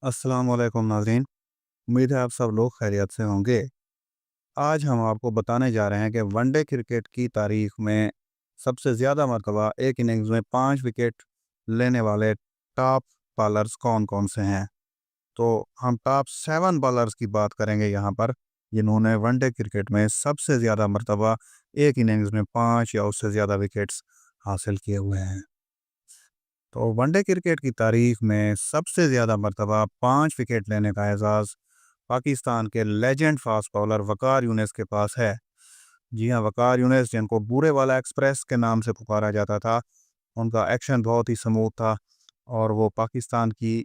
अस्सलाम वालेकुम नाज़रीन। उम्मीद है आप सब लोग खैरियत से होंगे। आज हम आपको बताने जा रहे हैं कि वनडे क्रिकेट की तारीख में सबसे ज़्यादा मरतबा एक इनिंग्स में 5 विकेट लेने वाले टॉप बॉलर्स कौन-कौन से हैं। तो हम टॉप 7 बॉलर्स की बात करेंगे यहाँ पर, जिन्होंने वनडे क्रिकेट में सबसे ज़्यादा मरतबा एक इनिंग्स में 5 या उससे ज़्यादा विकेट्स हासिल किए हुए हैं। तो वनडे क्रिकेट की तारीख में सबसे ज़्यादा मरतबा 5 विकेट लेने का एजाज़ पाकिस्तान के legend fast bowler Waqar Younis के पास है। जी हाँ, वकार यूनिस, जिनको बूरे वाला एक्सप्रेस के नाम से पुकारा जाता था। उनका एक्शन बहुत ही स्मूथ था और वो पाकिस्तान की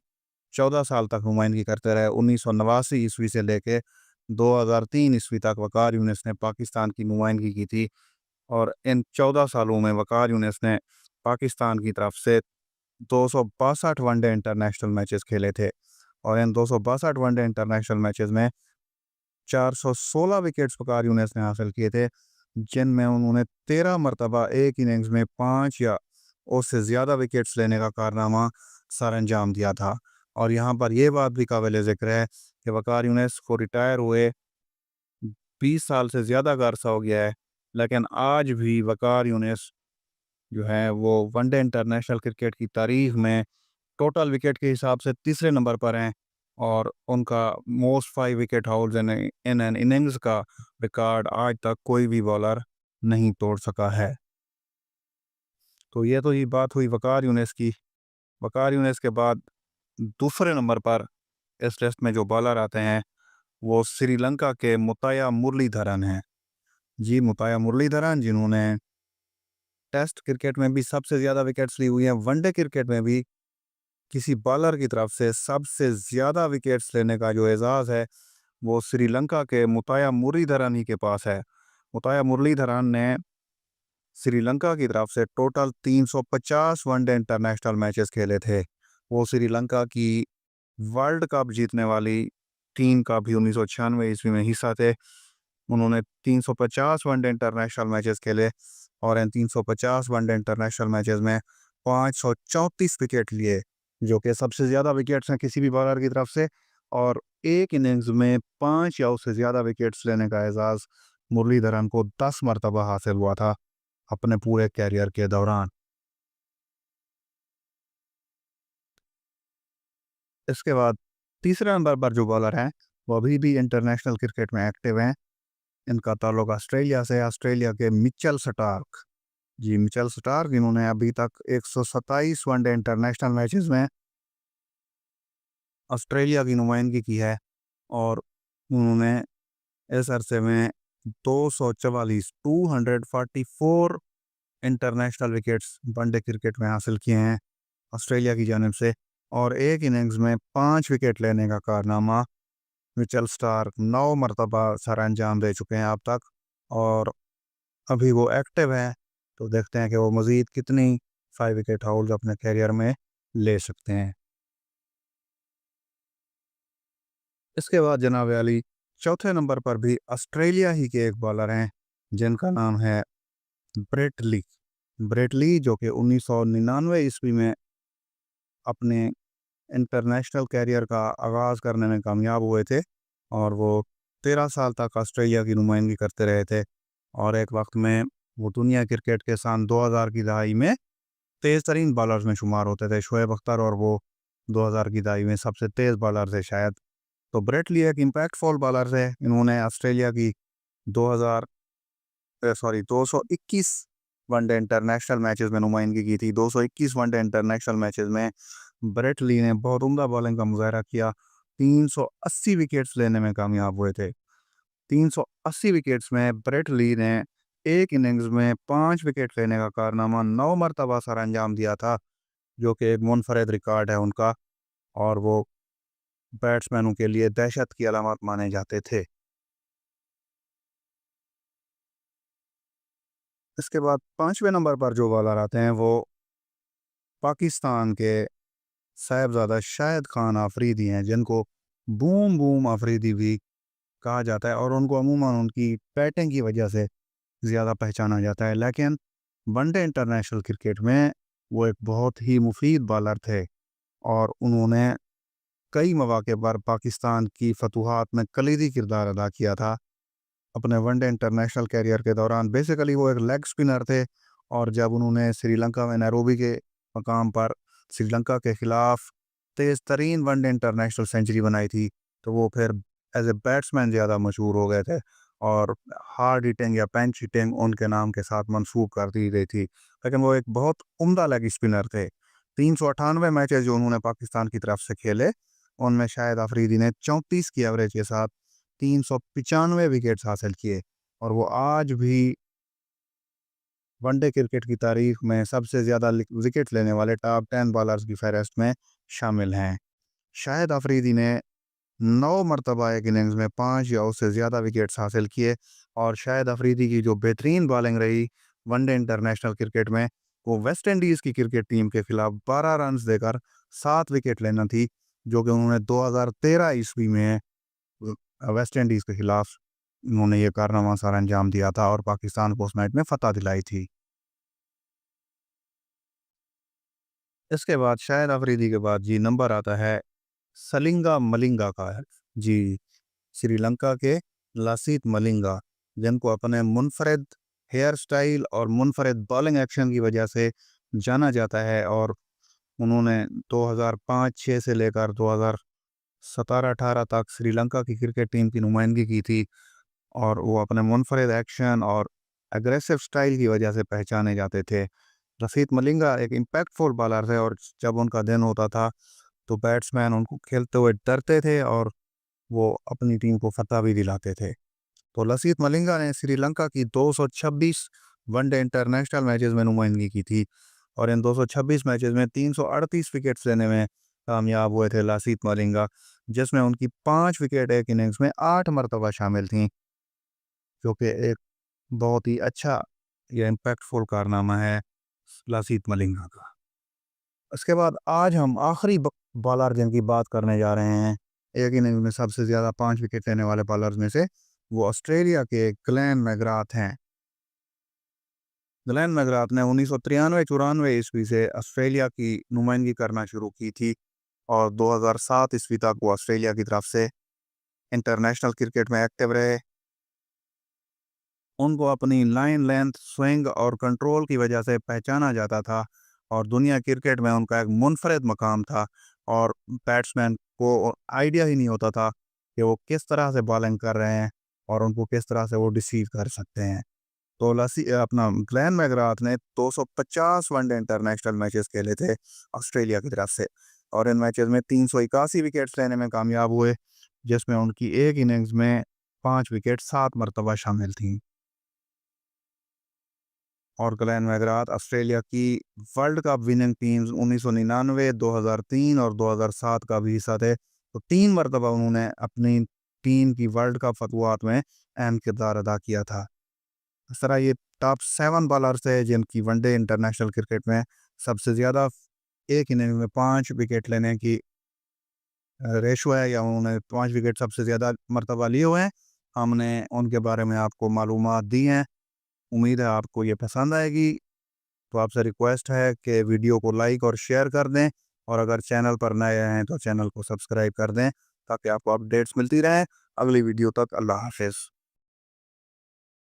14 साल तक नुमाइंदगी करते रहे। 1989 ईस्वी से लेके 2003 ईस्वी तक वकार यूनिस ने पाकिस्तान की नुमाइंदगी की थी और इन 14 सालों में वकार यूनिस ने पाकिस्तान की तरफ से 262 वनडे इंटरनेशनल मैचेस खेले थे और इन 262 वनडे इंटरनेशनल मैचेस में 416 विकेट्स वकार यूनिस ने हासिल किए थे, जिनमें उन्होंने 13 मरतबा एक इनिंग्स में 5 या उससे ज़्यादा विकेट्स लेने का कारनामा सर अंजाम दिया था। और यहाँ पर यह बात भी काबिल ज़िक्र है कि वकार यूनिस को रिटायर हुए 20 साल से ज़्यादा का अरसा हो गया है, लेकिन आज भी वकार यूनिस जो है वो वनडे इंटरनेशनल क्रिकेट की तारीख में टोटल विकेट के हिसाब से तीसरे नंबर पर हैं और उनका most 5 wicket Howl's in in an innings का रिकॉर्ड आज तक कोई भी बॉलर नहीं तोड़ सका है। तो ये बात हुई वकार यूनिस की। वकार यूनिस के बाद दूसरे नंबर पर इस लिस्ट में जो बॉलर आते हैं वो श्रीलंका के मुताया मुरलीधरन हैं। जी, मुताया मुरलीधरन, जिन्होंने टेस्ट क्रिकेट में भी सबसे ज़्यादा विकेट्स ली हुई हैं, वनडे क्रिकेट में भी किसी बॉलर की तरफ से सबसे ज़्यादा विकेट्स लेने का जो एजाज़ है वो श्रीलंका के मुताया मुरलीधरन ही के पास है। मुताया मुरलीधरन ने श्रीलंका की तरफ से टोटल 350 वनडे इंटरनेशनल मैचेस खेले थे। वो श्रीलंका की वर्ल्ड कप जीतने वाली टीम का भी 1996 ईस्वी में हिस्सा थे। उन्होंने 350 वनडे इंटरनेशनल मैचेस खेले और इन 350 वनडे इंटरनेशनल मैचेस में 534 विकेट लिए, जो कि सबसे ज़्यादा विकेट्स हैं किसी भी बॉलर की तरफ से। और एक इनिंग्स में 5 या उससे ज़्यादा विकेट्स लेने का एजाज़ मुरलीधरन को 10 मरतबा हासिल हुआ था अपने पूरे कैरियर के दौरान। इसके बाद तीसरे नंबर पर जो बॉलर हैं वो अभी भी इंटरनेशनल क्रिकेट में एक्टिव हैं। इनका ताल्लुक ऑस्ट्रेलिया से, ऑस्ट्रेलिया के मिचेल स्टार्क। जी, मिचेल स्टार्क, इन्होंने अभी तक 127 वनडे इंटरनेशनल मैचेस में ऑस्ट्रेलिया की नुमाइंदगी की है और उन्होंने इस अरसे में 244 244 इंटरनेशनल विकेट्स वनडे क्रिकेट में हासिल किए हैं ऑस्ट्रेलिया की जानिब से। और एक इनिंग्स में 5 विकेट लेने का कारनामा मिचेल स्टार्क 9 मरतबा सर अंजाम दे चुके हैं अब तक और अभी वो एक्टिव हैं। तो देखते हैं कि वो मज़ीद कितनी 5 विकेट हाउल्स अपने कैरियर में ले सकते हैं। इसके बाद जनाब अली, चौथे नंबर पर भी ऑस्ट्रेलिया ही के एक बॉलर हैं जिनका नाम है ब्रेट ली। ब्रेट ली, जो कि 1999 ईस्वी में अपने इंटरनेशनल कैरियर का आगाज़ करने में कामयाब हुए थे और वो 13 साल तक ऑस्ट्रेलिया की नुमाइंदगी करते रहे थे और एक वक्त में वो दुनिया क्रिकेट के सन 2000 की दहाई में तेज़ तरीन बॉलर्स में शुमार होते थे। शोएब अख्तर और वो 2000 की दहाई में सबसे तेज़ बॉलर थे शायद। तो ब्रेट ली एक इम्पैक्टफुल बॉलर थे। इन्होंने ऑस्ट्रेलिया की 2000 सॉरी 221 वनडे इंटरनेशनल मैचेस में नुमाइंदगी की थी। 221 वनडे इंटरनेशनल मैचेस में ब्रेट ली ने बहुत उम्दा बॉलिंग का मुजाहरा किया। 380 विकेट्स लेने में कामयाब हुए थे। 380 विकेट्स में ब्रेट ली ने एक इनिंग्स में 5 विकेट लेने का कारनामा 9 मरतबा सर अंजाम दिया था, जो कि एक मुनफरद रिकॉर्ड है उनका और वो बैट्समैनों के लिए दहशत की अलामत माने जाते थे। इसके बाद पाँचवें नंबर पर जो बॉलर आते हैं वो पाकिस्तान के साहिबजादा शाहिद खान आफरीदी हैं, जिनको बूम बूम आफरीदी भी कहा जाता है और उनको अमूमन उनकी बैटिंग की वजह से ज़्यादा पहचाना जाता है। लेकिन वनडे इंटरनेशनल क्रिकेट में वो एक बहुत ही मुफीद बॉलर थे और उन्होंने کئی مواقع پر پاکستان کی فتوحات میں کلیدی کردار ادا کیا تھا۔ اپنے ون ڈے انٹرنیشنل کیریئر کے دوران بیسیکلی وہ ایک لیگ سپنر تھے، اور جب انہوں نے سری لنکا میں نیروبی کے مقام پر سری لنکا کے خلاف تیز ترین ون ڈے انٹرنیشنل سینچری بنائی تھی، تو وہ پھر ایز اے بیٹسمین زیادہ مشہور ہو گئے تھے، اور ہارڈ ہٹنگ یا پینچ ہٹنگ ان کے نام کے ساتھ منسوب کر دی گئی تھی، لیکن وہ ایک بہت عمدہ لیگ سپنر تھے۔ 398 میچز جو انہوں نے پاکستان کی طرف سے کھیلے، ان میں شاہد آفریدی نے 34 کی ایوریج کے ساتھ 395 وکٹس حاصل کیے، اور وہ آج بھی ون ڈے کرکٹ کی تاریخ میں سب سے زیادہ وکٹ لینے والے ٹاپ 10 بالرز کی فہرست میں شامل ہیں۔ شاہد آفریدی نے 9 مرتبہ ایک اننگز میں 5 یا اس سے زیادہ وکٹس حاصل کیے، اور شاہد آفریدی کی جو بہترین بالنگ رہی ون ڈے انٹرنیشنل کرکٹ میں، وہ ویسٹ انڈیز کی کرکٹ ٹیم کے خلاف 12 رنز دے کر 7 وکٹ لینا تھی، جو کہ انہوں نے 2013 عیسوی میں ویسٹ انڈیز کے خلاف انہوں نے یہ کارنامہ سر انجام دیا تھا، اور پاکستان کو اس میچ میں فتح دلائی تھی۔ اس کے بعد شاہد آفریدی کے بعد نمبر آتا ہے سلنگا ملنگا کا ہے، سری لنکا کے لاسیت ملنگا، جن کو اپنے منفرد ہیئر سٹائل اور منفرد بالنگ ایکشن کی وجہ سے جانا جاتا ہے، اور انہوں نے 2005-06 سے لے کر 2017-18 تک سری لنکا کی کرکٹ ٹیم کی نمائندگی کی تھی، اور وہ اپنے منفرد ایکشن اور اگریسو سٹائل کی وجہ سے پہچانے جاتے تھے۔ لاسیت ملنگا ایک امپیکٹ فل بالر تھے، اور جب ان کا دن ہوتا تھا تو بیٹسمین ان کو کھیلتے ہوئے ڈرتے تھے، اور وہ اپنی ٹیم کو فتح بھی دلاتے تھے۔ تو لاسیت ملنگا نے سری لنکا کی 226 ون ڈے انٹرنیشنل میچز میں نمائندگی کی تھی، اور ان 226 میچز میں 338 وکٹس لینے میں کامیاب ہوئے تھے لاسیت ملنگا، جس میں ان کی 5 وکٹ ایک اننگز میں 8 مرتبہ شامل تھیں، جو کہ ایک بہت ہی اچھا یہ امپیکٹ فل کارنامہ ہے لاسیت ملنگا کا۔ اس کے بعد آج ہم آخری بالر جن کی بات کرنے جا رہے ہیں ایک اننگز میں سب سے زیادہ 5 وکٹ لینے والے بالرز میں سے، وہ آسٹریلیا کے گلین میگراتھ ہیں۔ گلین میگراتھ نے 1993-94 عیسوی سے آسٹریلیا کی نمائندگی کرنا شروع کی تھی، اور 2007 عیسوی تک وہ آسٹریلیا کی طرف سے انٹرنیشنل کرکٹ میں ایکٹیو رہے۔ ان کو اپنی لائن لینتھ، سوئنگ اور کنٹرول کی وجہ سے پہچانا جاتا تھا، اور دنیا کرکٹ میں ان کا ایک منفرد مقام تھا، اور بیٹسمین کو آئیڈیا ہی نہیں ہوتا تھا کہ وہ کس طرح سے بالنگ کر رہے ہیں، اور ان کو کس طرح سے وہ ڈیسیو کر سکتے ہیں۔ تو گلین میگراتھ نے 250 ون ڈے انٹرنیشنل میچز کھیلے تھے آسٹریلیا کی طرف سے، اور ان میچز میں 381 وکٹس لینے میں کامیاب ہوئے، جس میں ان کی ایک اننگز میں 5 وکٹ 7 مرتبہ شامل تھیں۔ اور گلین میگراتھ آسٹریلیا کی ورلڈ کپ وننگ ٹیمز 1999، 2003 اور 2007 کا بھی حصہ تھے، تو 3 مرتبہ انہوں نے اپنی ٹیم کی ورلڈ کپ فتوحات میں اہم کردار ادا کیا تھا۔ اس طرح یہ ٹاپ 7 بالرز تھے جن کی ون ڈے انٹرنیشنل کرکٹ میں سب سے زیادہ ایک اننگ میں 5 وکٹ لینے کی ریشو ہے، یا انہوں نے 5 وکٹ سب سے زیادہ مرتبہ لیے ہوئے ہیں۔ ہم نے ان کے بارے میں آپ کو معلومات دی ہیں، امید ہے آپ کو یہ پسند آئے گی۔ تو آپ سے ریکویسٹ ہے کہ ویڈیو کو لائک اور شیئر کر دیں، اور اگر چینل پر نئے ہیں تو چینل کو سبسکرائب کر دیں، تاکہ آپ کو اپڈیٹس ملتی رہیں۔ اگلی ویڈیو تک اللہ حافظ۔